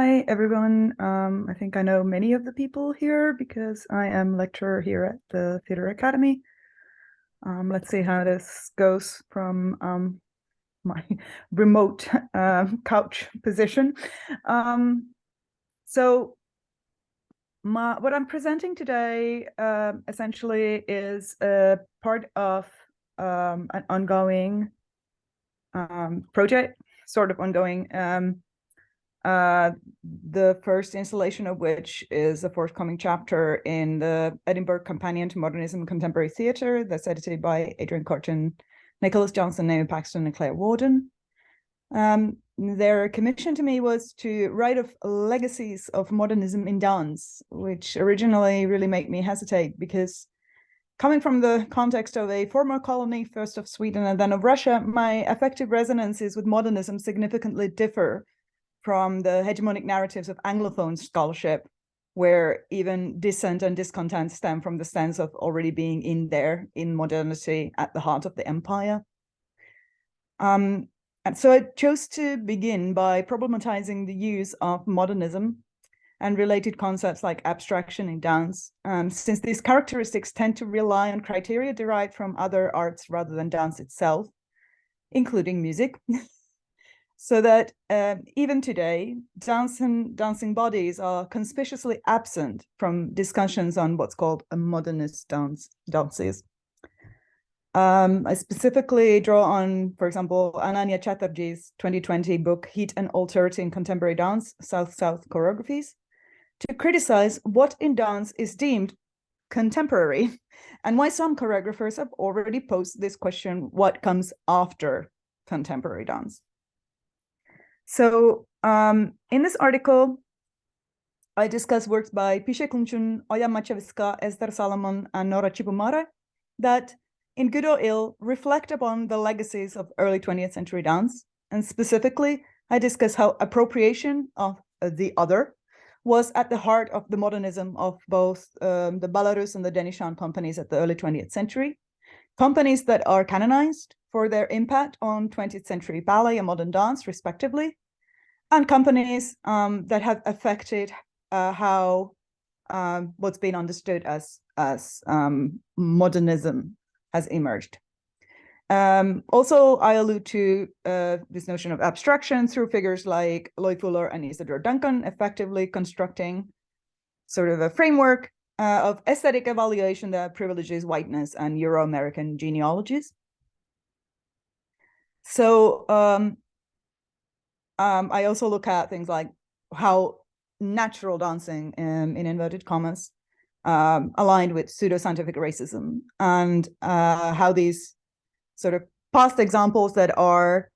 Hi, everyone. I think I know many of the people here because I am lecturer here at the Theatre Academy. Let's see how this goes from my remote couch position. So what I'm presenting today essentially is a part of an ongoing project, sort of ongoing. The first installation of which is a forthcoming chapter in the Edinburgh Companion to Modernism and Contemporary Theatre that's edited by Adrian Corton, Nicholas Johnson, Naomi Paxton, and Claire Warden. Their commission to me was to write of legacies of modernism in dance, which originally really made me hesitate because coming from the context of a former colony, first of Sweden and then of Russia, my affective resonances with modernism significantly differ from the hegemonic narratives of Anglophone scholarship, where even dissent and discontent stem from the sense of already being in there, in modernity, at the heart of the empire. And so I chose to begin by problematizing the use of modernism and related concepts like abstraction in dance, since these characteristics tend to rely on criteria derived from other arts rather than dance itself, including music. So that even today, dancing bodies are conspicuously absent from discussions on what's called a modernist dances. I specifically draw on, for example, Ananya Chatterjee's 2020 book, Heat and Alterity in Contemporary Dance, South-South Choreographies, to criticize what in dance is deemed contemporary and why some choreographers have already posed this question, what comes after contemporary dance? So in this article, I discuss works by Pishe Klumchun, Oya Maciejewska, Esther Salomon, and Nora Chibumare that, in good or ill, reflect upon the legacies of early 20th century dance. And specifically, I discuss how appropriation of the other was at the heart of the modernism of both the Belarus and the Denishan companies at the early 20th century, companies that are canonized for their impact on 20th century ballet and modern dance, respectively, and companies that have affected how what's been understood as modernism has emerged. Also, I allude to this notion of abstraction through figures like Lloyd Fuller and Isidore Duncan, effectively constructing sort of a framework of aesthetic evaluation that privileges whiteness and Euro-American genealogies. So I also look at things like how natural dancing, in inverted commas, aligned with pseudoscientific racism, and how these sort of past examples that are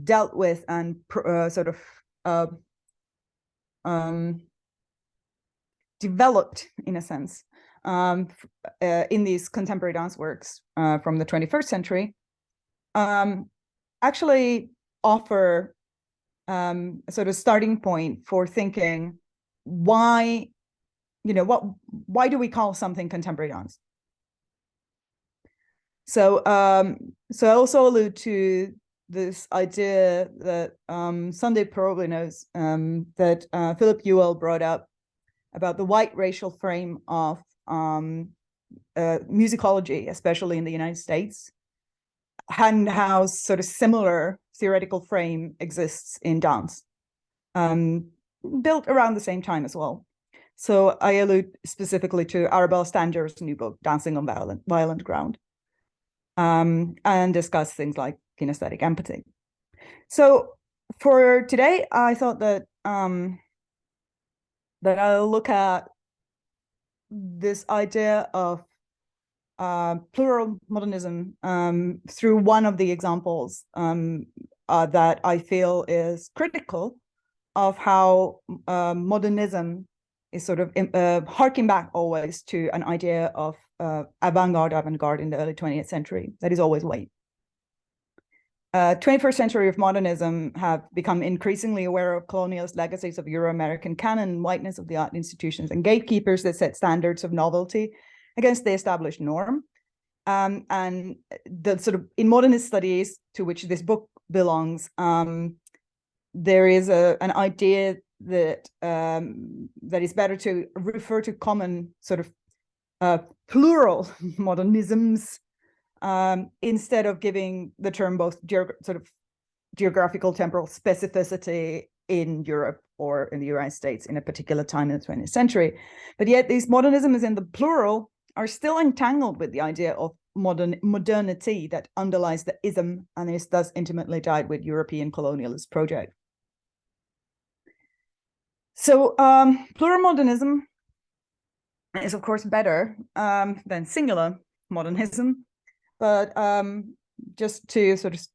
dealt with and developed, in a sense, in these contemporary dance works from the 21st century, actually offer a sort of starting point for thinking why do we call something contemporary dance? So I also allude to this idea that Sunday probably knows, that Philip Ewell brought up about the white racial frame of musicology, especially in the United States, and how sort of similar theoretical frame exists in dance, built around the same time as well. So I allude specifically to Arabella Stanger's new book, Dancing on Violent Ground, and discuss things like kinesthetic empathy. So for today, I thought that that I'll look at this idea of plural modernism through one of the examples that I feel is critical of how modernism is sort of harking back always to an idea of avant-garde in the early 20th century that is always white. 21st century of modernism have become increasingly aware of colonialist legacies of Euro-American canon, whiteness of the art institutions, and gatekeepers that set standards of novelty against the established norm. And the sort of in modernist studies, to which this book belongs, there is an idea that that it's better to refer to common sort of plural modernisms instead of giving the term both sort of geographical temporal specificity in Europe or in the United States in a particular time in the 20th century. But yet these modernisms in the plural are still entangled with the idea of modernity that underlies the ism and is thus intimately tied with European colonialist project. So plural modernism is of course better than singular modernism, but just to sort of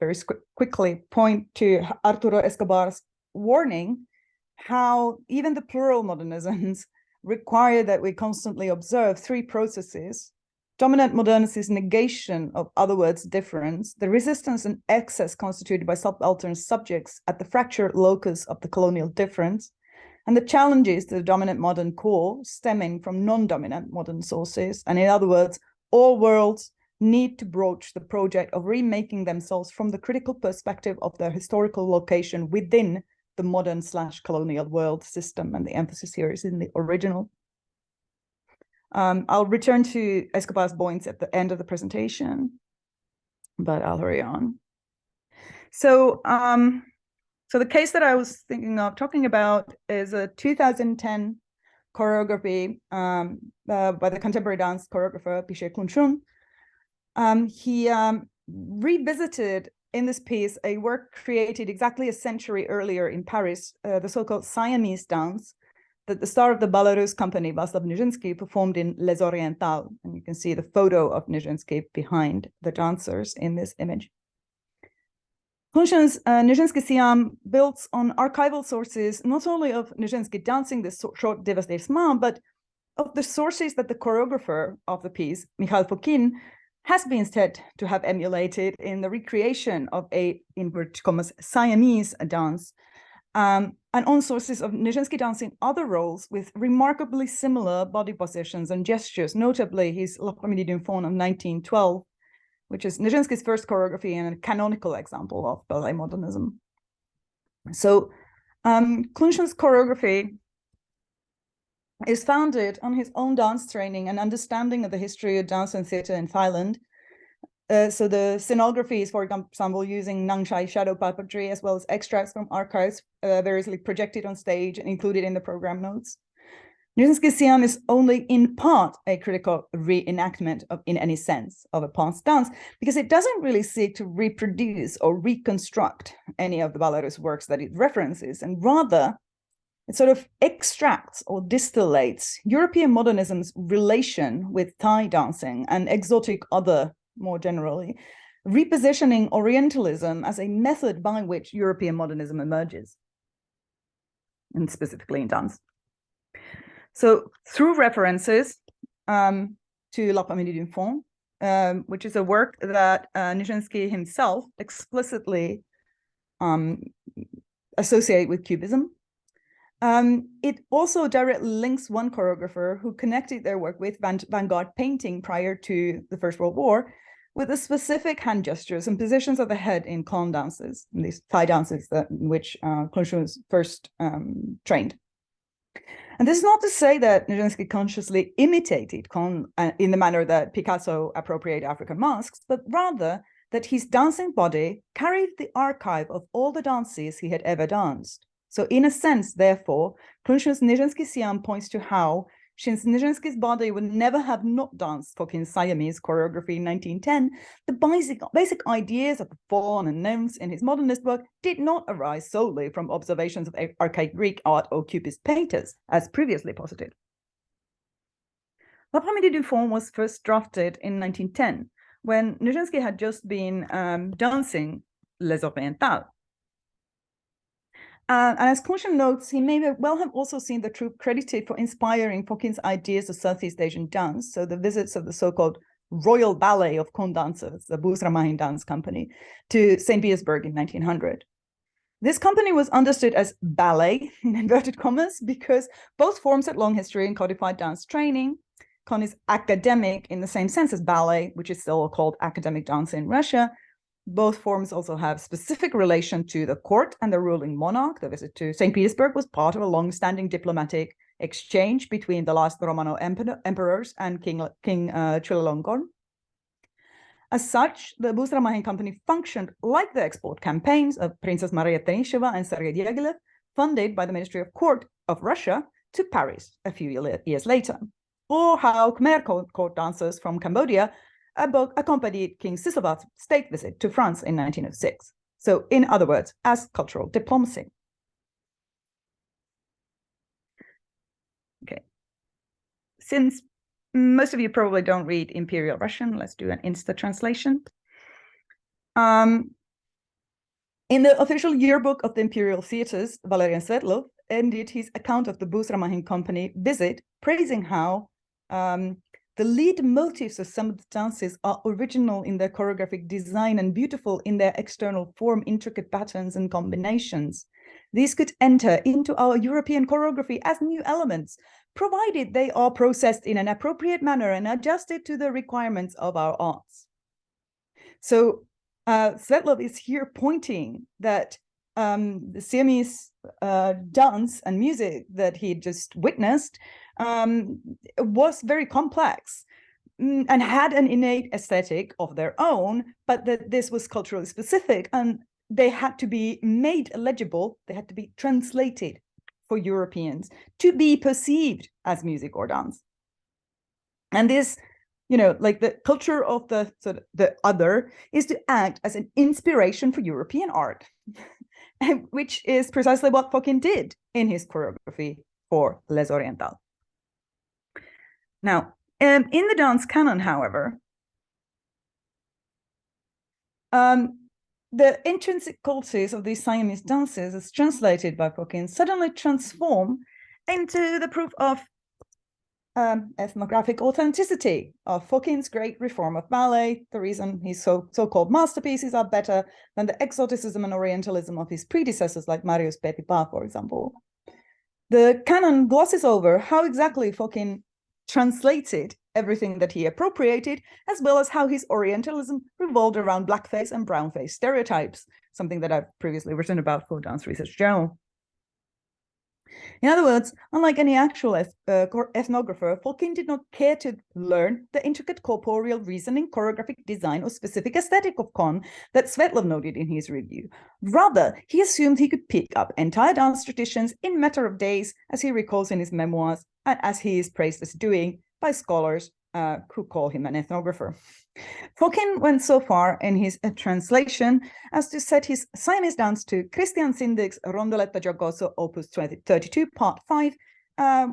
very quickly point to Arturo Escobar's warning, how even the plural modernisms require that we constantly observe three processes: dominant modernity's negation of other words' difference, the resistance and excess constituted by subaltern subjects at the fractured locus of the colonial difference, and the challenges to the dominant modern core stemming from non-dominant modern sources. And in other words, all worlds need to broach the project of remaking themselves from the critical perspective of their historical location within the modern/colonial world system. And the emphasis here is in the original. I'll return to Escobar's points at the end of the presentation, but I'll hurry on. So, so the case that I was thinking of talking about is a 2010 choreography by the contemporary dance choreographer Piché Khunchun. He revisited in this piece a work created exactly a century earlier in Paris, the so-called Siamese dance that the star of the Belarus company, Václav Nijinsky, performed in Les Orientales. And you can see the photo of Nijinsky behind the dancers in this image. Khunchun's Nijinsky Siam builds on archival sources, not only of Nijinsky dancing this short déversement, but of the sources that the choreographer of the piece, Mikhail Fokin, has been said to have emulated in the recreation of a, in inverted commas, Siamese dance, and on sources of Nijinsky dance in other roles with remarkably similar body positions and gestures, notably his L'Après-midi d'une Faune of 1912, which is Nijinsky's first choreography and a canonical example of ballet modernism. So Khunchun's choreography is founded on his own dance training and understanding of the history of dance and theater in Thailand. So the scenography is, for example, using Nangshai shadow puppetry, as well as extracts from archives variously projected on stage and included in the program notes. Nijinsky Siam is only in part a critical reenactment of, in any sense, of a past dance, because it doesn't really seek to reproduce or reconstruct any of the Belarus works that it references, and rather it sort of extracts or distillates European modernism's relation with Thai dancing and exotic other more generally, repositioning Orientalism as a method by which European modernism emerges, and specifically in dance. So through references to L'Après-midi d'une Faune, which is a work that Nijinsky himself explicitly associate with Cubism, it also directly links one choreographer who connected their work with vanguard painting prior to the First World War with the specific hand gestures and positions of the head in Klon dances, in these Thai dances in which Khunchun was first trained. And this is not to say that Nijinsky consciously imitated Klon in the manner that Picasso appropriated African masks, but rather that his dancing body carried the archive of all the dances he had ever danced. So in a sense, therefore, Khunchun's Nijinsky Siam points to how, since Nijinsky's body would never have not danced Fokin's Siamese choreography in 1910, the basic ideas of the faun and nymphs in his modernist work did not arise solely from observations of archaic Greek art or Cubist painters, as previously posited. L'Après-midi d'une Faune was first drafted in 1910, when Nijinsky had just been dancing Les Orientales. And as Khunchun notes, he may well have also seen the troupe credited for inspiring Fokin's ideas of Southeast Asian dance, so the visits of the so-called Royal Ballet of Khon dancers, the Busramahin Dance Company, to St. Petersburg in 1900. This company was understood as ballet, in inverted commas, because both forms had long history in codified dance training. Khon is academic in the same sense as ballet, which is still called academic dance in Russia, Both forms also have specific relation to the court and the ruling monarch. The visit to St. Petersburg was part of a long-standing diplomatic exchange between the last Romanov emperors and King Chulalongkorn. As such, the Bustramahin Company functioned like the export campaigns of Princess Maria Tenisheva and Sergei Diaghilev, funded by the Ministry of Court of Russia, to Paris a few years later, or how Khmer court dancers from Cambodia accompanied King Sisovat's state visit to France in 1906. So, in other words, as cultural diplomacy. Okay. Since most of you probably don't read Imperial Russian, let's do an Insta translation. In the official yearbook of the Imperial Theatres, Valerian Svetlov ended his account of the Bustramahin Company visit, praising how the lead motifs of some of the dances are original in their choreographic design and beautiful in their external form, intricate patterns and combinations. These could enter into our European choreography as new elements, provided they are processed in an appropriate manner and adjusted to the requirements of our arts. So Svetlov is here pointing that the Siamese dance and music that he just witnessed was very complex and had an innate aesthetic of their own, but that this was culturally specific and they had to be made legible, they had to be translated for Europeans to be perceived as music or dance. And this, like the culture of the other is to act as an inspiration for European art, which is precisely what Fokine did in his choreography for Les Orientales. Now, in the dance canon, however, the intrinsic qualities of these Siamese dances, as translated by Fokine, suddenly transform into the proof of ethnographic authenticity of Fokine's great reform of ballet. The reason his so-called masterpieces are better than the exoticism and orientalism of his predecessors, like Marius Petipa, for example. The canon glosses over how exactly Fokine translated everything that he appropriated, as well as how his Orientalism revolved around blackface and brownface stereotypes, something that I've previously written about for Dance Research Journal. In other words, unlike any actual ethnographer, Fokine did not care to learn the intricate corporeal reasoning, choreographic design, or specific aesthetic of Kon that Svetlov noted in his review. Rather, he assumed he could pick up entire dance traditions in a matter of days, as he recalls in his memoirs, and as he is praised as doing by scholars who call him an ethnographer. Fokine went so far in his translation as to set his Siamese dance to Christian Sindig's Rondeletta Giocoso Opus 32, Part 5,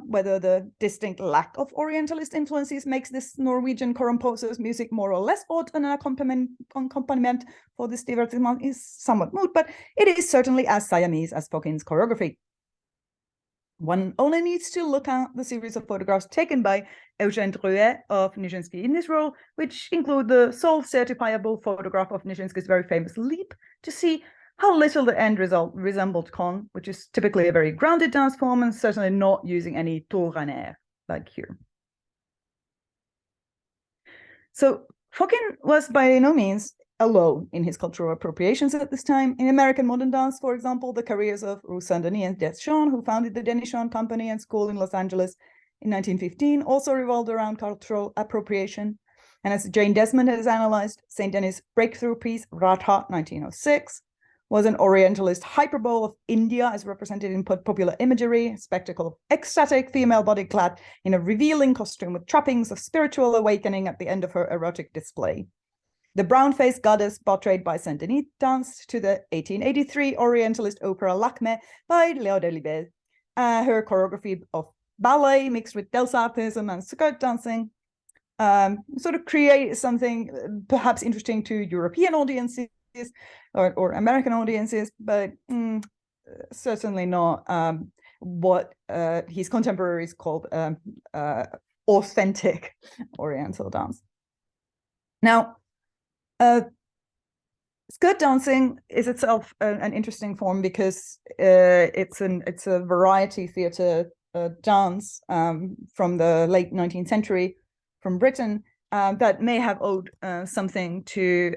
whether the distinct lack of Orientalist influences makes this Norwegian composer's music more or less odd an accompaniment for this divertissement is somewhat moot, but it is certainly as Siamese as Fokine's choreography. One only needs to look at the series of photographs taken by Eugène Drouet of Nijinsky in this role, which include the sole certifiable photograph of Nijinsky's very famous leap, to see how little the end result resembled Kon, which is typically a very grounded dance form and certainly not using any tour en air like here. So Fokine was by no means alone in his cultural appropriations at this time. In American modern dance, for example, the careers of Ruth Saint-Denis and Deschamps, who founded the Denis Company and School in Los Angeles in 1915, also revolved around cultural appropriation. And as Jane Desmond has analyzed, Saint-Denis' breakthrough piece, Radha 1906, was an Orientalist hyperbole of India as represented in popular imagery, a spectacle of ecstatic female body clad in a revealing costume with trappings of spiritual awakening at the end of her erotic display. The brown-faced goddess portrayed by Saint-Denis danced to the 1883 Orientalist opera Lakme by Léo Delibes. Her choreography of ballet mixed with delsartism and skirt dancing sort of create something perhaps interesting to European audiences or American audiences, but certainly not what his contemporaries called authentic Oriental dance. Now, skirt dancing is itself an interesting form because it's a variety theatre dance from the late 19th century from Britain that may have owed something to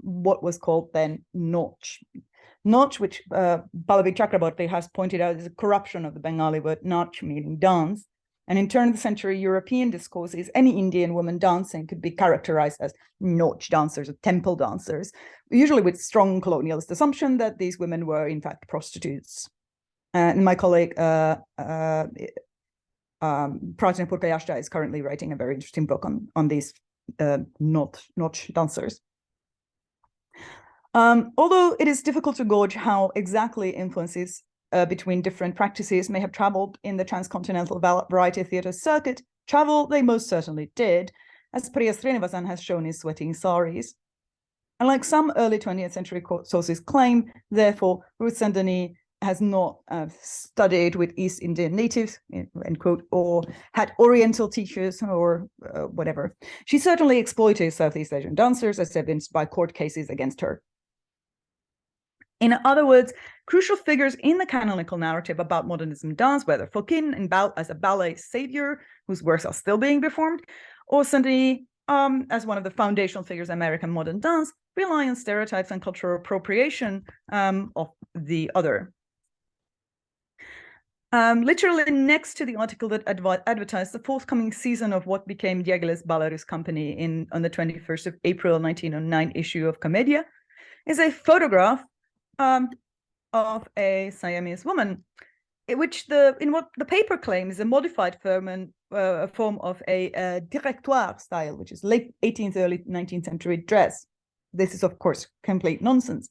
what was called then Nautch. Nautch, which Pallavi Chakraborty has pointed out, is a corruption of the Bengali word Nautch, meaning dance. And in turn of the century European discourses, any Indian woman dancing could be characterized as Nautch dancers or temple dancers, usually with strong colonialist assumption that these women were in fact prostitutes. And my colleague Pratina Purkayashta is currently writing a very interesting book on these Nautch dancers. Although it is difficult to gauge how exactly influences between different practices may have traveled in the transcontinental variety theatre circuit, travel they most certainly did, as Priya Srinivasan has shown in Sweating Saris. And like some early 20th century sources claim, therefore, Ruth Sandani has not studied with East Indian natives, end quote, or had Oriental teachers or whatever. She certainly exploited Southeast Asian dancers, as evidenced by court cases against her. In other words, crucial figures in the canonical narrative about modernism dance, whether Fokine as a ballet savior, whose works are still being performed, or Sandani as one of the foundational figures of American modern dance, rely on stereotypes and cultural appropriation of the other. Literally next to the article that advertised the forthcoming season of what became Diegeles Ballerus Company on the 21st of April 1909 issue of Commedia is a photograph of a Siamese woman, in what the paper claims is a modified form of a directoire style, which is late 18th, early 19th century dress. This is, of course, complete nonsense.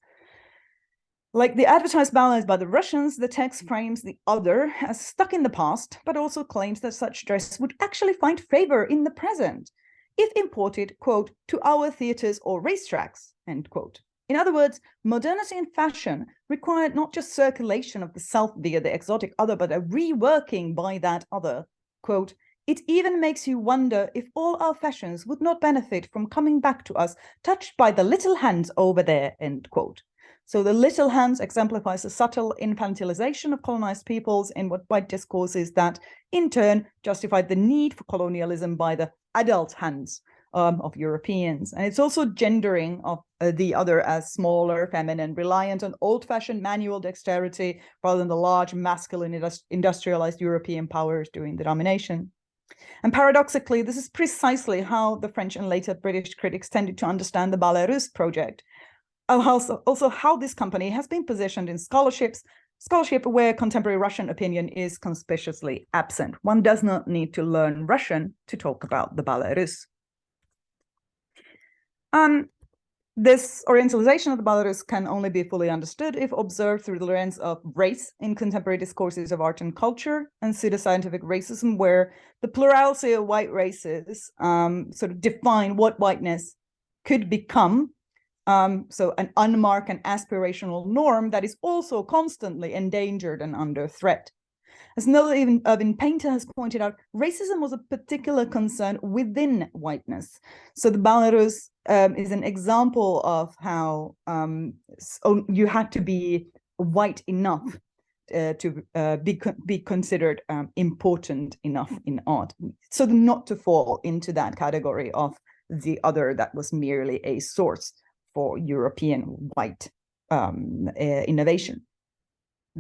Like the advertised ballets by the Russians, the text frames the other as stuck in the past, but also claims that such dress would actually find favor in the present if imported, quote, to our theaters or racetracks, end quote. In other words, modernity in fashion required not just circulation of the self via the exotic other, but a reworking by that other. Quote, it even makes you wonder if all our fashions would not benefit from coming back to us, touched by the little hands over there, end quote. So the little hands exemplifies a subtle infantilization of colonized peoples in what white discourses that, in turn, justified the need for colonialism by the adult hands of Europeans. And it's also gendering of the other as smaller, feminine, reliant on old-fashioned manual dexterity rather than the large, masculine, industrialized European powers doing the domination. And paradoxically, this is precisely how the French and later British critics tended to understand the Ballet Russe project. Also how this company has been positioned in scholarship where contemporary Russian opinion is conspicuously absent. One does not need to learn Russian to talk about the Ballet Russe. This orientalization of the Ballet Russe can only be fully understood if observed through the lens of race in contemporary discourses of art and culture and pseudoscientific racism, where the plurality of white races sort of define what whiteness could become. So an unmarked and aspirational norm that is also constantly endangered and under threat. As another urban painter has pointed out, racism was a particular concern within whiteness. So the Ballet Russe is an example of how you had to be white enough to be considered important enough in art. So not to fall into that category of the other that was merely a source for European white innovation.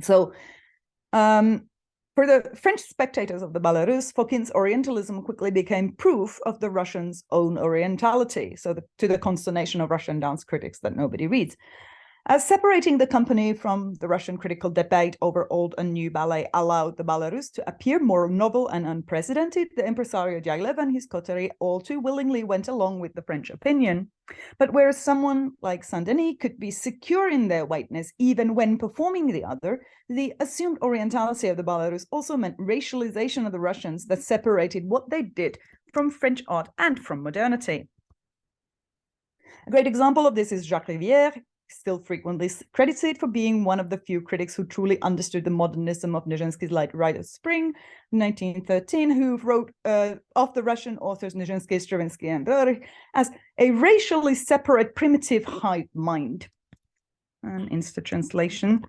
So for the French spectators of the Ballet Russe, Fokine's Orientalism quickly became proof of the Russians' own Orientality, so to the consternation of Russian dance critics that nobody reads. As separating the company from the Russian critical debate over old and new ballet allowed the Ballet Russe to appear more novel and unprecedented, the impresario Diaghilev and his coterie all too willingly went along with the French opinion. But whereas someone like Sandani could be secure in their whiteness even when performing the other, the assumed Orientality of the Ballet Russe also meant racialization of the Russians that separated what they did from French art and from modernity. A great example of this is Jacques Rivière, still frequently credited for being one of the few critics who truly understood the modernism of Nijinsky's Light Rite of Spring, 1913, who wrote of the Russian authors Nijinsky, Stravinsky, and Röhrig as a racially separate primitive hive mind. And Insta translation.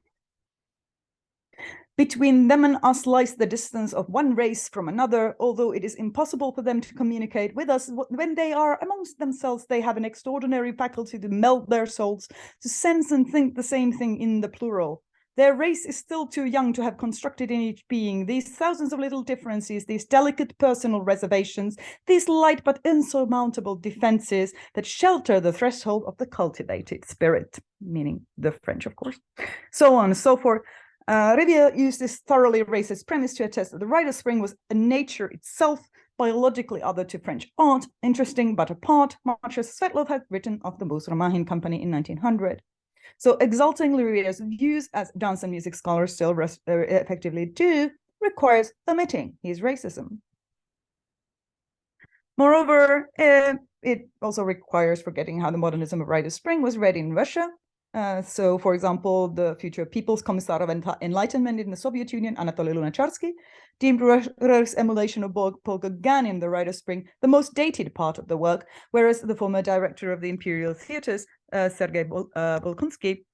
Between them and us lies the distance of one race from another, although it is impossible for them to communicate with us. When they are amongst themselves, they have an extraordinary faculty to meld their souls, to sense and think the same thing in the plural. Their race is still too young to have constructed in each being these thousands of little differences, these delicate personal reservations, these light but insurmountable defenses that shelter the threshold of the cultivated spirit, meaning the French, of course. So on and so forth. Riviere used this thoroughly racist premise to attest that the Rite of Spring was a nature itself, biologically other to French art, interesting but apart, much as Svetlov had written of the Bus-Romahin Company in 1900. So exalting Riviere's views, as dance and music scholars still effectively do, requires omitting his racism. Moreover, it also requires forgetting how the modernism of Rite of Spring was read in Russia. So, for example, the future People's Commissar of Enlightenment in the Soviet Union, Anatoly Lunacharsky, deemed Rur's emulation of Paul Gauguin, the Rite of Spring, the most dated part of the work, whereas the former director of the Imperial Theatres, Sergei Bolkonsky,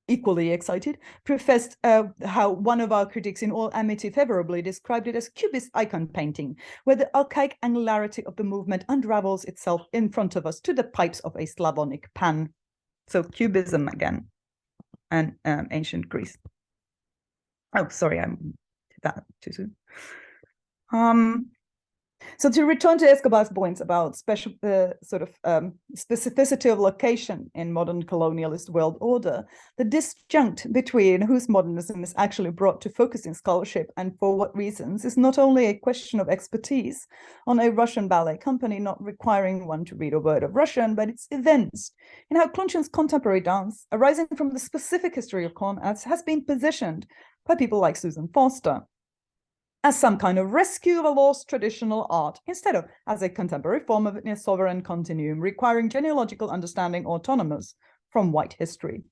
equally excited, professed how one of our critics in all amity favorably described it as Cubist icon painting, where the archaic angularity of the movement unravels itself in front of us to the pipes of a Slavonic pan. So Cubism again, and ancient Greece. Oh, sorry, I'm that too soon. So to return to Escobar's points about special specificity of location in modern colonialist world order, the disjunct between whose modernism is actually brought to focus in scholarship and for what reasons is not only a question of expertise on a Russian ballet company not requiring one to read a word of Russian, but its events in how Klunchyn's contemporary dance, arising from the specific history of Klon, has been positioned by people like Susan Foster as some kind of rescue of a lost traditional art, instead of as a contemporary form of a sovereign continuum requiring genealogical understanding autonomous from white history.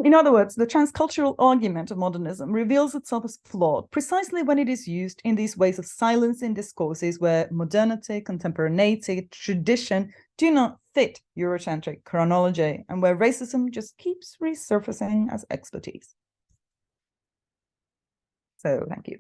In other words, the transcultural argument of modernism reveals itself as flawed precisely when it is used in these ways of silencing discourses where modernity, contemporaneity, tradition do not fit Eurocentric chronology, and where racism just keeps resurfacing as expertise. So thank you.